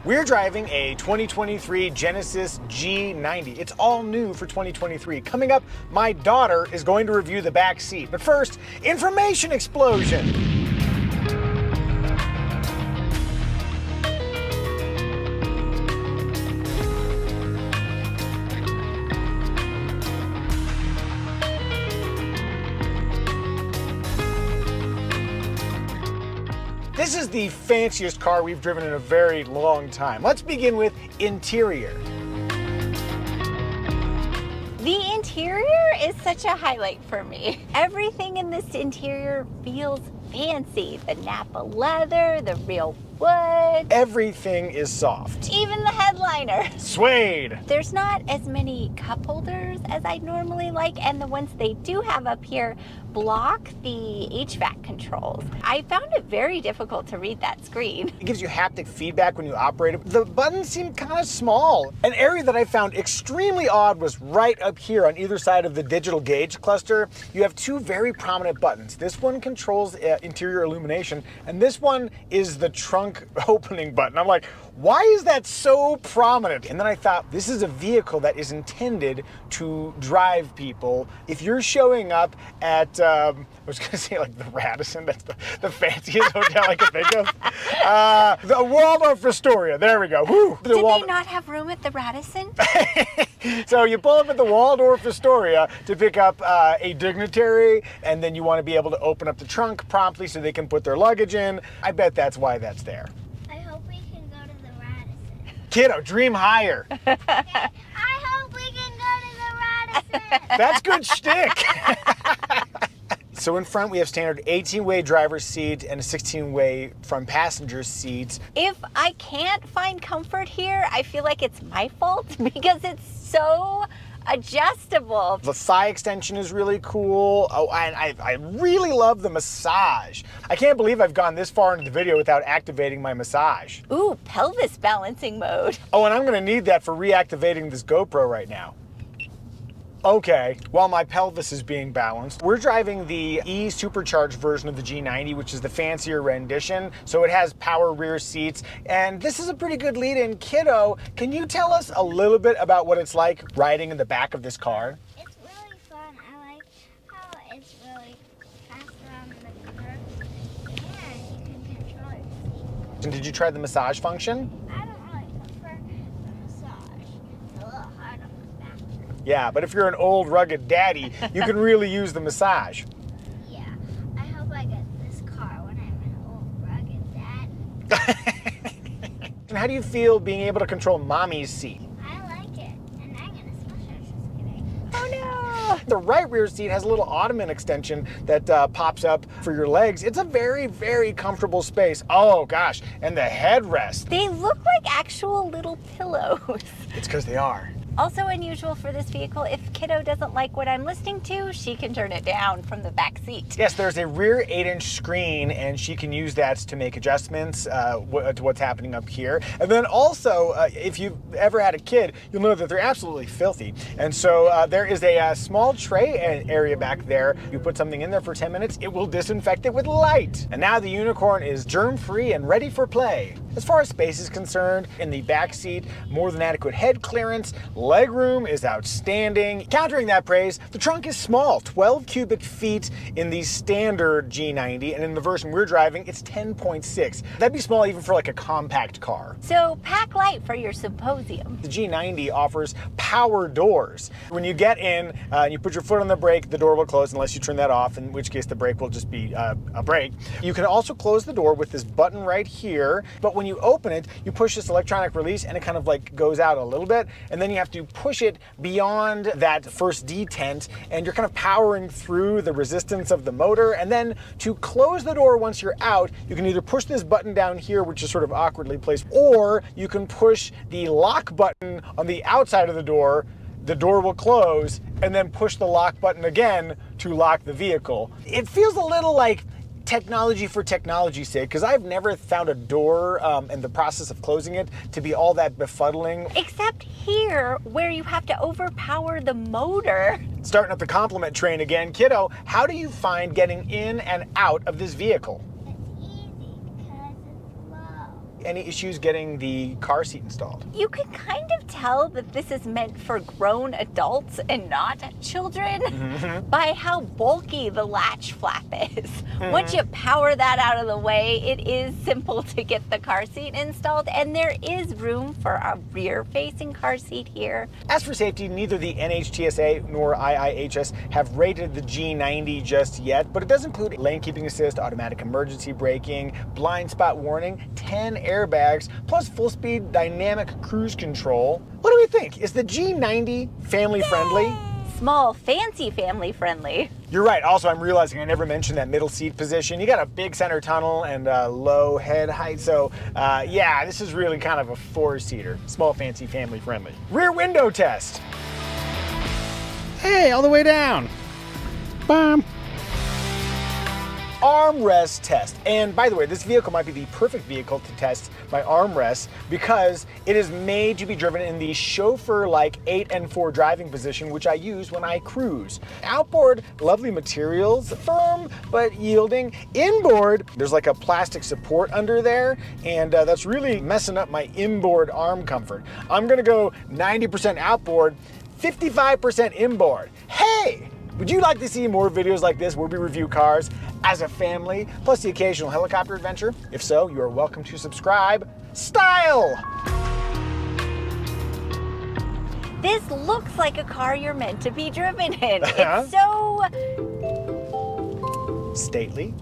We're driving a 2023 Genesis G90. It's all new for 2023. Coming up, my daughter is going to review the back seat. But first, information explosion. This is the fanciest car we've driven in a very long time. Let's begin with interior. The interior is such a highlight for me. Everything in this interior feels fancy. The Napa leather, the real wood. Everything is soft. Even the headliner. Suede. There's not as many cup holders as I'd normally like, and the ones they do have up here block the HVAC controls. I found it very difficult to read that screen. It gives you haptic feedback when you operate it. The buttons seem kind of small. An area that I found extremely odd was right up here on either side of the digital gauge cluster. You have two very prominent buttons. This one controls interior illumination, and this one is the trunk opening button. I'm like, why is that so prominent? And then I thought, this is a vehicle that is intended to drive people. If you're showing up at, I was gonna say like the Radisson, that's the fanciest hotel I could think of. The Waldorf Astoria, there we go. Whew. Did they not have room at the Radisson? So you pull up at the Waldorf Astoria to pick up a dignitary, and then you want to be able to open up the trunk promptly so they can put their luggage in. I bet that's why that's there. I hope we can go to the Radisson. Kiddo, dream higher. Okay, I hope we can go to the Radisson. That's good shtick. So in front we have standard 18-way driver's seat and a 16-way front passenger seat. If I can't find comfort here, I feel like it's my fault because it's so adjustable. The thigh extension is really cool. Oh, and I really love the massage. I can't believe I've gone this far into the video without activating my massage. Ooh, pelvis balancing mode. Oh, and I'm gonna need that for reactivating this GoPro right now. Okay, while my pelvis is being balanced, we're driving the E-supercharged version of the G90, which is the fancier rendition. So it has power rear seats, and this is a pretty good lead-in. Kiddo, can you tell us a little bit about what it's like riding in the back of this car? It's really fun. I like how it's really fast around the curves, and you can control your seat. And did you try the massage function? I don't really prefer the massage. It's a little hard on the back. Yeah, but if you're an old rugged daddy, you can really use the massage. Yeah, I hope I get this car when I'm an old rugged dad. And how do you feel being able to control mommy's seat? I like it, and I'm gonna smash it. Just kidding. Oh no! The right rear seat has a little ottoman extension that pops up for your legs. It's a very, very comfortable space. Oh gosh, and the headrest. They look like actual little pillows. It's because they are. Also unusual for this vehicle, if Kiddo doesn't like what I'm listening to, she can turn it down from the back seat. Yes, there's a rear 8-inch screen, and she can use that to make adjustments to what's happening up here. And then also, if you've ever had a kid, you'll know that they're absolutely filthy. And so there is a small tray area back there. You put something in there for 10 minutes, it will disinfect it with light. And now the Unicorn is germ-free and ready for play. As far as space is concerned, in the back seat, more than adequate head clearance, legroom is outstanding. Countering that praise, the trunk is small, 12 cubic feet in the standard G90, and in the version we're driving, it's 10.6. That'd be small even for like a compact car. So pack light for your symposium. The G90 offers power doors. When you get in and you put your foot on the brake, the door will close unless you turn that off, in which case the brake will just be a brake. You can also close the door with this button right here, but when you open it, you push this electronic release and it kind of like goes out a little bit, and then you have to push it beyond that first detent, and you're kind of powering through the resistance of the motor. And then to close the door once you're out, you can either push this button down here, which is sort of awkwardly placed, or you can push the lock button on the outside of the door will close, and then push the lock button again to lock the vehicle. It feels a little like technology for technology's sake, because I've never found a door and the process of closing it to be all that befuddling. Except here, where you have to overpower the motor. Starting up the compliment train again. Kiddo, how do you find getting in and out of this vehicle? It's easy because it's low. any issues getting the car seat installed? You can kind of tell that this is meant for grown adults and not children by how bulky the latch flap is. Once you power that out of the way, it is simple to get the car seat installed, and there is room for a rear-facing car seat here. As for safety, neither the NHTSA nor IIHS have rated the G90 just yet, but it does include lane keeping assist, automatic emergency braking, blind spot warning, 10 airbags, plus full-speed dynamic cruise control. What do we think? Is the G90 family friendly? Small, fancy, family friendly. You're right. Also, I'm realizing I never mentioned that middle seat position. You got a big center tunnel and low head height. So yeah, this is really kind of a four-seater. Small, fancy, family friendly. Rear window test. Hey, all the way down. Bam. Armrest test. And by the way, this vehicle might be the perfect vehicle to test my armrest because it is made to be driven in the chauffeur-like 8 and 4 driving position, which I use when I cruise. Outboard, lovely materials, firm but yielding. Inboard, there's like a plastic support under there, and that's really messing up my inboard arm comfort. I'm gonna go 90% outboard, 55% inboard. Hey! Would you like to see more videos like this where we review cars as a family, plus the occasional helicopter adventure? If so, you are welcome to subscribe. Style! This looks like a car you're meant to be driven in. It's so... stately.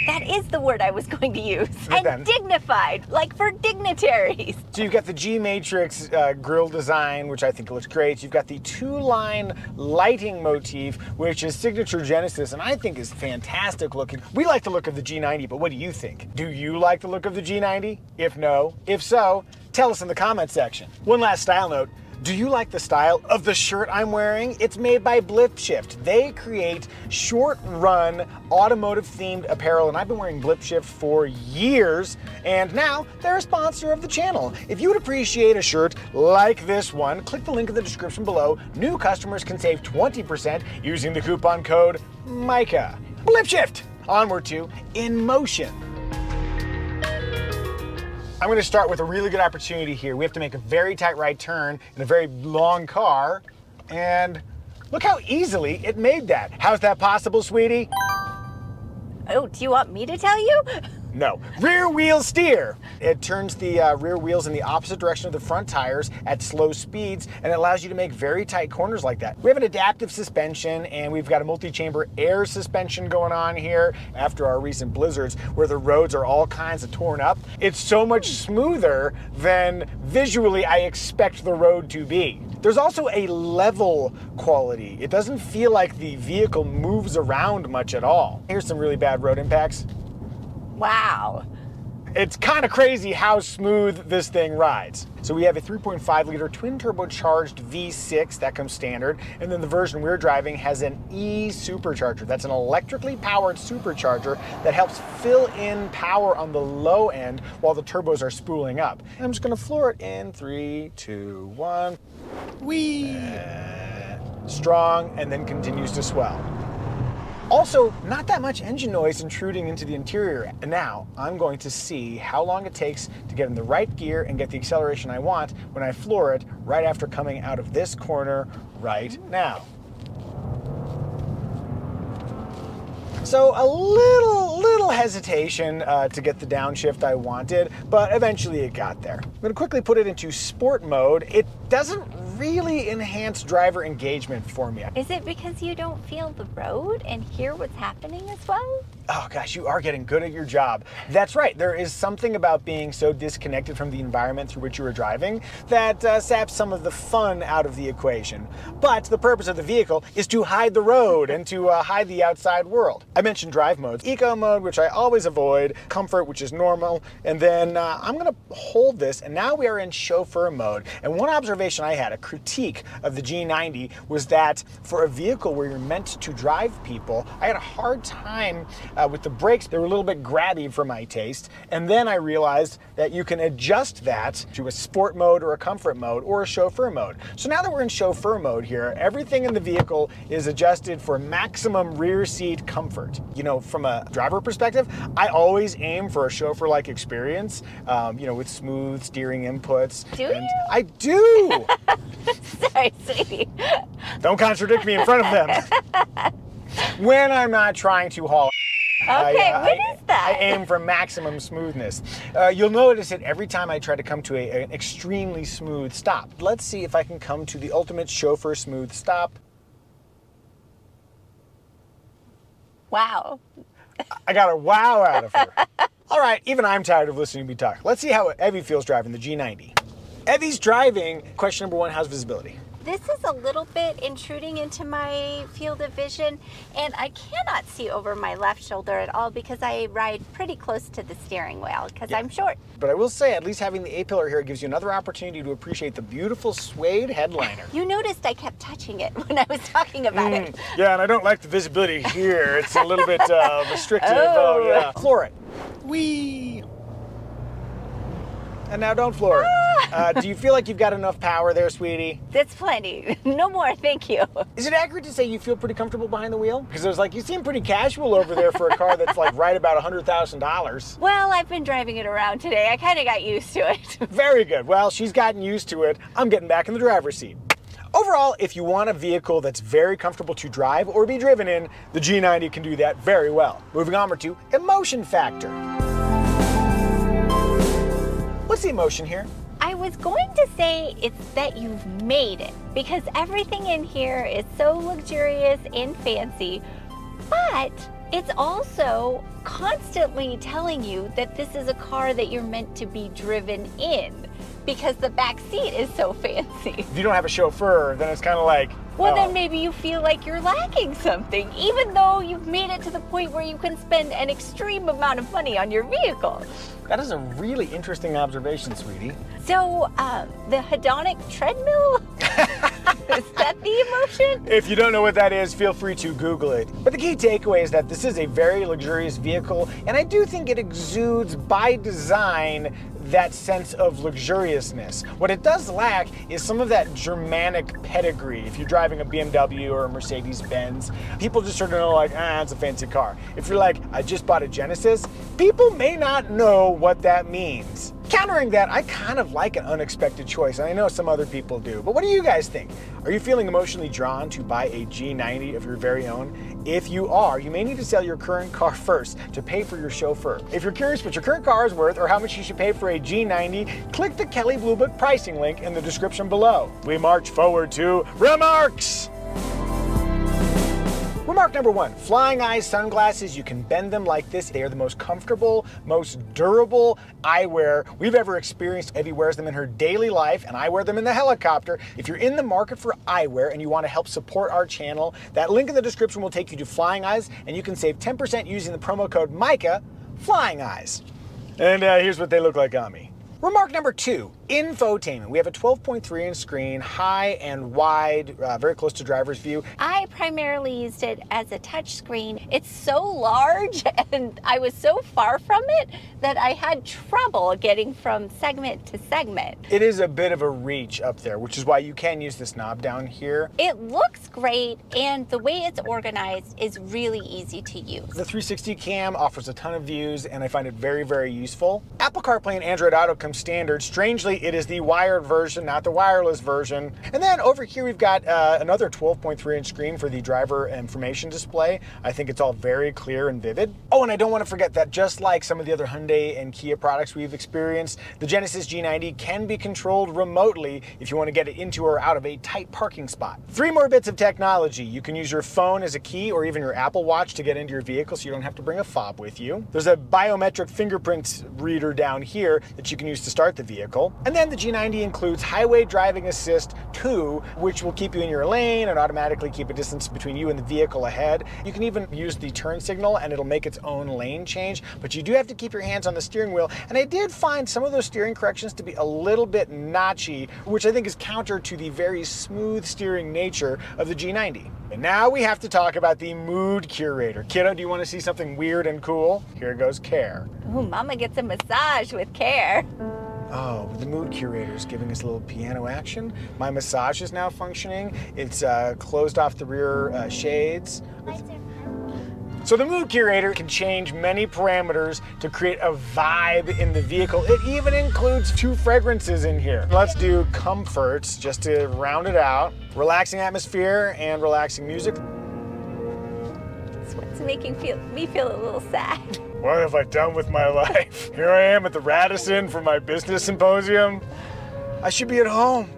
That is the word I was going to use. But And then- dignified, like for dignitaries. So you've got the G-Matrix grille design, which I think looks great. You've got the two-line lighting motif, which is signature Genesis, and I think is fantastic looking. We like the look of the G90, but what do you think? Do you like the look of the G90? If so, tell us in the comment section. One last style note. Do you like the style of the shirt I'm wearing? It's made by Blipshift. They create short-run, automotive-themed apparel, and I've been wearing Blipshift for years, and now they're a sponsor of the channel. If you would appreciate a shirt like this one, click the link in the description below. New customers can save 20% using the coupon code Micah. Blipshift! Onward to In Motion. I'm going to start with a really good opportunity here. We have to make a very tight right turn in a very long car, and look how easily it made that. How's that possible, sweetie? Oh, do you want me to tell you? No. Rear wheel steer. It turns the rear wheels in the opposite direction of the front tires at slow speeds, and it allows you to make very tight corners like that. We have an adaptive suspension, and we've got a multi-chamber air suspension going on here after our recent blizzards where the roads are all kinds of torn up. It's so much smoother than visually I expect the road to be. There's also a level quality. It doesn't feel like the vehicle moves around much at all. Here's some really bad road impacts. Wow. It's kind of crazy how smooth this thing rides. So we have a 3.5 liter twin turbocharged V6 that comes standard, and then the version we're driving has an E supercharger. That's an electrically powered supercharger that helps fill in power on the low end while the turbos are spooling up. I'm just gonna floor it in 3, 2, 1. Whee! Strong, and then continues to swell. Also, not that much engine noise intruding into the interior. And now, I'm going to see how long it takes to get in the right gear and get the acceleration I want when I floor it right after coming out of this corner right now. So a little hesitation to get the downshift I wanted, but eventually it got there. I'm gonna quickly put it into sport mode. It doesn't really enhance driver engagement for me. Is it because you don't feel the road and hear what's happening as well? Oh gosh, you are getting good at your job. That's right, there is something about being so disconnected from the environment through which you are driving that saps some of the fun out of the equation. But the purpose of the vehicle is to hide the road and to hide the outside world. I mentioned drive modes. Eco mode, which I always avoid, comfort, which is normal, and then I'm gonna hold this, and now we are in chauffeur mode. And one observation I had, a critique of the G90 was that for a vehicle where you're meant to drive people, I had a hard time with the brakes. They were a little bit grabby for my taste. And then I realized that you can adjust that to a sport mode or a comfort mode or a chauffeur mode. So now that we're in chauffeur mode here, everything in the vehicle is adjusted for maximum rear seat comfort. You know, from a driver perspective, I always aim for a chauffeur-like experience, you know, with smooth steering inputs. Do you? I do! Sorry, sweetie. Don't contradict me in front of them. When I'm not trying to haul. Okay, what is that? I aim for maximum smoothness. You'll notice it every time I try to come to an extremely smooth stop. Let's see if I can come to the ultimate chauffeur smooth stop. Wow. I got a wow out of her. All right, even I'm tired of listening to me talk. Let's see how Evie feels driving the G90. Evie's driving. Question number one, how's visibility? This is a little bit intruding into my field of vision, and I cannot see over my left shoulder at all because I ride pretty close to the steering wheel because I'm short. But I will say, at least having the A-pillar here gives you another opportunity to appreciate the beautiful suede headliner. You noticed I kept touching it when I was talking about it. Yeah, and I don't like the visibility here. It's a little bit restrictive. Oh. Yeah. Floor it. Whee! And now don't floor it. Do you feel like you've got enough power there, sweetie? That's plenty. No more, thank you. Is it accurate to say you feel pretty comfortable behind the wheel? Because it was like, you seem pretty casual over there for a car that's like right about $100,000. Well, I've been driving it around today. I kind of got used to it. Very good. Well, she's gotten used to it. I'm getting back in the driver's seat. Overall, if you want a vehicle that's very comfortable to drive or be driven in, the G90 can do that very well. Moving on to emotion factor. What's the emotion here? I was going to say it's that you've made it because everything in here is so luxurious and fancy, but it's also constantly telling you that this is a car that you're meant to be driven in because the back seat is so fancy. If you don't have a chauffeur, then it's kind of like, well, then maybe you feel like you're lacking something, even though you've made it to the point where you can spend an extreme amount of money on your vehicle. That is a really interesting observation, sweetie. So, the hedonic treadmill? Is that the emotion? If you don't know what that is, feel free to Google it. But the key takeaway is that this is a very luxurious vehicle, and I do think it exudes by design that sense of luxuriousness. What it does lack is some of that Germanic pedigree. If you're driving a BMW or a Mercedes-Benz, people just sort of know like, it's a fancy car. If you're like, I just bought a Genesis, people may not know what that means. Countering that, I kind of like an unexpected choice, and I know some other people do, but what do you guys think? Are you feeling emotionally drawn to buy a G90 of your very own? If you are, you may need to sell your current car first to pay for your chauffeur. If you're curious what your current car is worth or how much you should pay for a G90, click the Kelley Blue Book pricing link in the description below. We march forward to remarks! Remark number one, Flying Eyes sunglasses, you can bend them like this. They are the most comfortable, most durable eyewear we've ever experienced. Evie wears them in her daily life, and I wear them in the helicopter. If you're in the market for eyewear and you want to help support our channel, that link in the description will take you to Flying Eyes, and you can save 10% using the promo code Micah, Flying Eyes. And here's what they look like on me. Remark number two, infotainment. We have a 12.3-inch screen, high and wide, very close to driver's view. I primarily used it as a touch screen. It's so large and I was so far from it that I had trouble getting from segment to segment. It is a bit of a reach up there, which is why you can use this knob down here. It looks great, and the way it's organized is really easy to use. The 360 cam offers a ton of views, and I find it very, very useful. Apple CarPlay and Android Auto come standard. Strangely, it is the wired version, not the wireless version. And then over here, we've got another 12.3-inch screen for the driver information display. I think it's all very clear and vivid. Oh, and I don't want to forget that just like some of the other Hyundai and Kia products we've experienced, the Genesis G90 can be controlled remotely if you want to get it into or out of a tight parking spot. 3 more bits of technology. You can use your phone as a key or even your Apple Watch to get into your vehicle so you don't have to bring a fob with you. There's a biometric fingerprint reader down here that you can use use to start the vehicle. And then the G90 includes Highway Driving Assist 2, which will keep you in your lane and automatically keep a distance between you and the vehicle ahead. You can even use the turn signal and it'll make its own lane change, but you do have to keep your hands on the steering wheel. And I did find some of those steering corrections to be a little bit notchy, which I think is counter to the very smooth steering nature of the G90. And now we have to talk about the mood curator. Kiddo, do you want to see something weird and cool? Here goes Care. Ooh, Mama gets a massage with Care. Oh, the mood curator is giving us a little piano action. My massage is now functioning. It's closed off the rear shades. Lights are purple. So the mood curator can change many parameters to create a vibe in the vehicle. It even includes 2 fragrances in here. Let's do comforts just to round it out. Relaxing atmosphere and relaxing music. It's what's making me feel a little sad. What have I done with my life? Here I am at the Radisson for my business symposium. I should be at home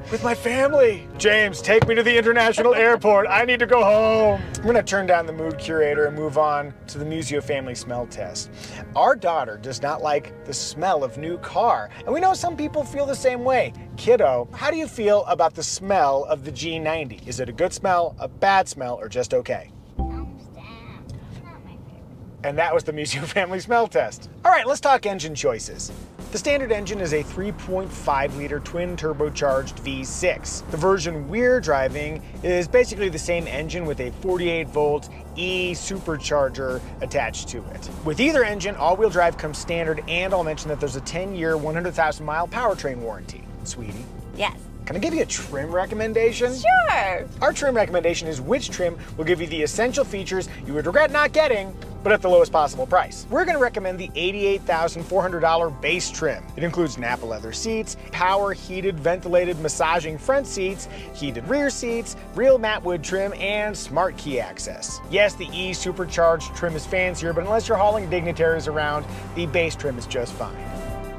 with my family. James, take me to the international airport. I need to go home. I'm gonna turn down the mood curator and move on to the Muzio family smell test. Our daughter does not like the smell of new car, and we know some people feel the same way. Kiddo, how do you feel about the smell of the G90? Is it a good smell, a bad smell, or just okay? Thumbs down. Not my favorite. And that was the Muzio family smell test. All right, let's talk engine choices. The standard engine is a 3.5-liter twin turbocharged V6. The version we're driving is basically the same engine with a 48-volt E supercharger attached to it. With either engine, all-wheel drive comes standard, and I'll mention that there's a 10-year, 100,000-mile powertrain warranty. Sweetie, Yes. can I give you a trim recommendation? Sure. Our trim recommendation is which trim will give you the essential features you would regret not getting, but at the lowest possible price. We're gonna recommend the $88,400 base trim. It includes Napa leather seats, power heated, ventilated, massaging front seats, heated rear seats, real matte wood trim, and smart key access. Yes, the E supercharged trim is fancier, but unless you're hauling dignitaries around, the base trim is just fine.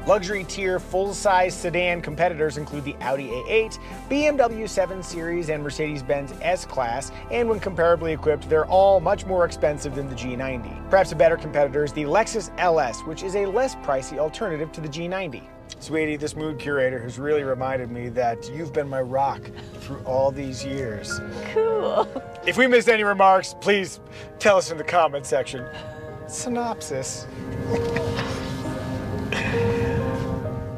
Luxury tier full-size sedan competitors include the Audi A8, BMW 7 Series, and Mercedes-Benz S-Class, and when comparably equipped, they're all much more expensive than the G90. Perhaps a better competitor is the Lexus LS, which is a less pricey alternative to the G90. Sweetie, this mood curator has really reminded me that you've been my rock through all these years. Cool. If we missed any remarks, please tell us in the comment section. Synopsis.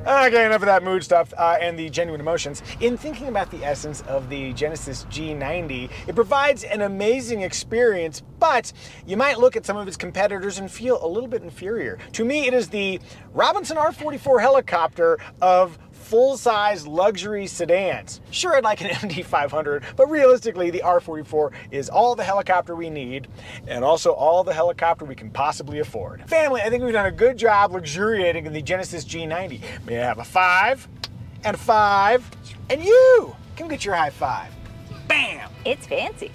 Okay, enough of that mood stuff and the genuine emotions. In thinking about the essence of the Genesis G90, it provides an amazing experience, but you might look at some of its competitors and feel a little bit inferior. To me, it is the Robinson R44 helicopter of full-size luxury sedans. Sure, I'd like an MD500, but realistically, the R44 is all the helicopter we need, and also all the helicopter we can possibly afford. Family, I think we've done a good job luxuriating in the Genesis G90. May I have a 5, and 5, and you can get your high five. Bam! It's fancy.